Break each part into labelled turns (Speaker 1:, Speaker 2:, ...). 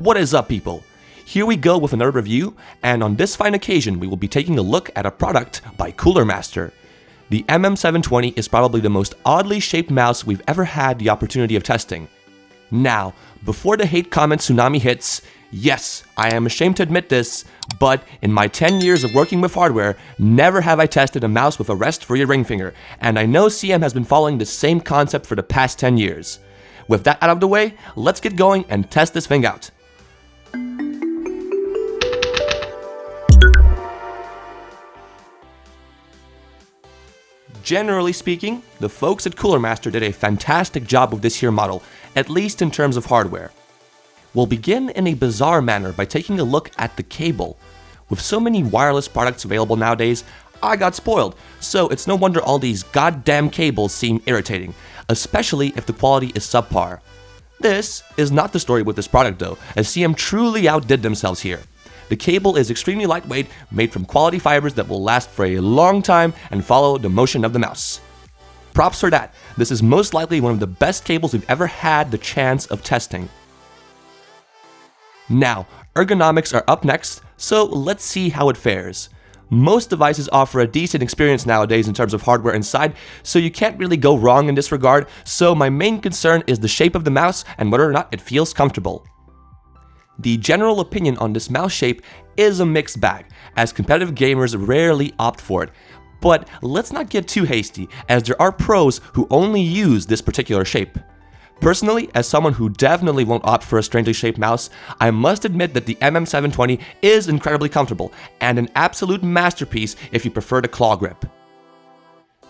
Speaker 1: What is up, people? Here we go with another review, and on this fine occasion we will be taking a look at a product by coolermaster. The MM720 is probably the most oddly shaped mouse we've ever had the opportunity of testing. Now, before the hate comment tsunami hits, yes, I am ashamed to admit this, but in my 10 years of working with hardware, never have I tested a mouse with a rest-free ring finger, and I know CM has been following the same concept for the past 10 years. With that out of the way, let's get going and test this thing out. Generally speaking, the folks at coolermaster did a fantastic job with this here model, at least in terms of hardware. We'll begin in a bizarre manner by taking a look at the cable. With so many wireless products available nowadays, I got spoiled, so it's no wonder all these goddamn cables seem irritating, especially if the quality is subpar. This is not the story with this product though, as CM truly outdid themselves here. The cable is extremely lightweight, made from quality fibers that will last for a long time and follow the motion of the mouse. Props for that. This is most likely one of the best cables we've ever had the chance of testing. Now, ergonomics are up next, so let's see how it fares. Most devices offer a decent experience nowadays in terms of hardware inside, so you can't really go wrong in this regard, so my main concern is the shape of the mouse and whether or not it feels comfortable. The general opinion on this mouse shape is a mixed bag, as competitive gamers rarely opt for it. But let's not get too hasty, as there are pros who only use this particular shape. Personally, as someone who definitely won't opt for a strangely shaped mouse, I must admit that the MM720 is incredibly comfortable, and an absolute masterpiece if you prefer the claw grip.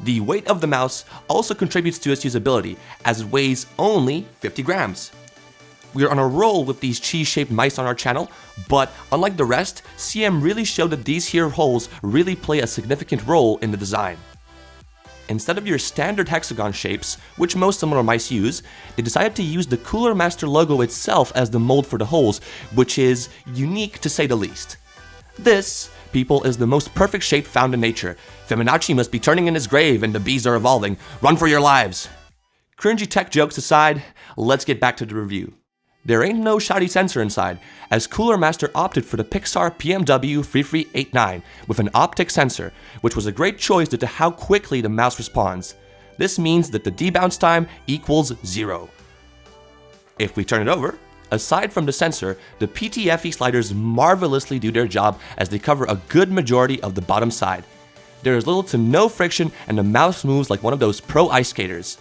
Speaker 1: The weight of the mouse also contributes to its usability, as it weighs only 50 grams. We are on a roll with these cheese-shaped mice on our channel, but unlike the rest, CM really showed that these here holes really play a significant role in the design. Instead of your standard hexagon shapes, which most similar mice use, they decided to use the coolermaster logo itself as the mold for the holes, which is unique to say the least. This, people, is the most perfect shape found in nature. Fibonacci must be turning in his grave and the bees are evolving. Run for your lives! Cringy tech jokes aside, let's get back to the review. There ain't no shoddy sensor inside, as coolermaster opted for the Pixar PMW3389 with an optic sensor, which was a great choice due to how quickly the mouse responds. This means that the debounce time equals 0. If we turn it over, aside from the sensor, the PTFE sliders marvelously do their job as they cover a good majority of the bottom side. There is little to no friction and the mouse moves like one of those pro ice skaters.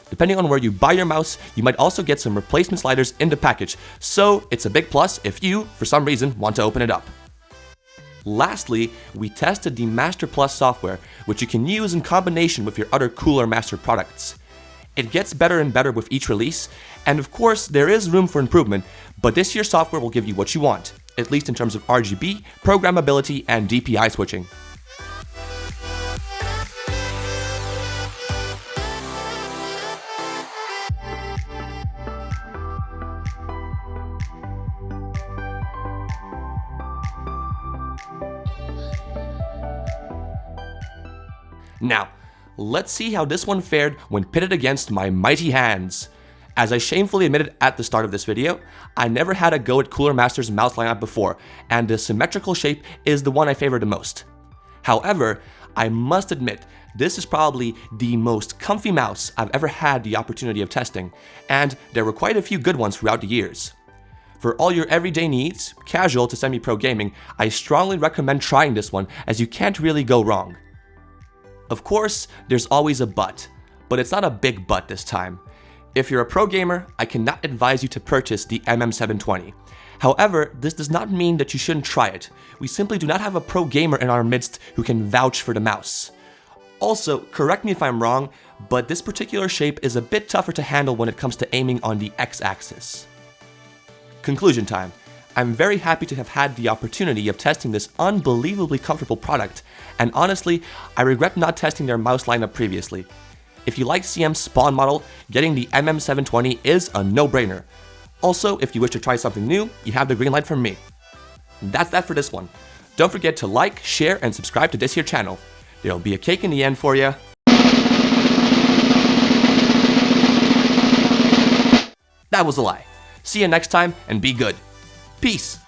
Speaker 1: Depending on where you buy your mouse, you might also get some replacement sliders in the package, so it's a big plus if you, for some reason, want to open it up. Lastly, we tested the MasterPlus Software, which you can use in combination with your other coolermaster products. It gets better and better with each release, and of course there is room for improvement, but this year's software will give you what you want, at least in terms of RGB, programmability, and DPI switching. Now, let's see how this one fared when pitted against my mighty hands. As I shamefully admitted at the start of this video, I never had a go at coolermaster's mouse lineup before, and the symmetrical shape is the one I favor the most. However, I must admit, this is probably the most comfy mouse I've ever had the opportunity of testing, and there were quite a few good ones throughout the years. For all your everyday needs, casual to semi-pro gaming, I strongly recommend trying this one, as you can't really go wrong. Of course, there's always a but it's not a big but this time. If you're a pro gamer, I cannot advise you to purchase the MM720. However, this does not mean that you shouldn't try it. We simply do not have a pro gamer in our midst who can vouch for the mouse. Also, correct me if I'm wrong, but this particular shape is a bit tougher to handle when it comes to aiming on the X-axis. Conclusion time. I'm very happy to have had the opportunity of testing this unbelievably comfortable product, and honestly, I regret not testing their mouse lineup previously. If you like CM's Spawn model, getting the MM720 is a no-brainer. Also, if you wish to try something new, you have the green light from me. That's that for this one. Don't forget to like, share, and subscribe to this here channel. There'll be a cake in the end for you. That was a lie. See you next time, and be good. Peace.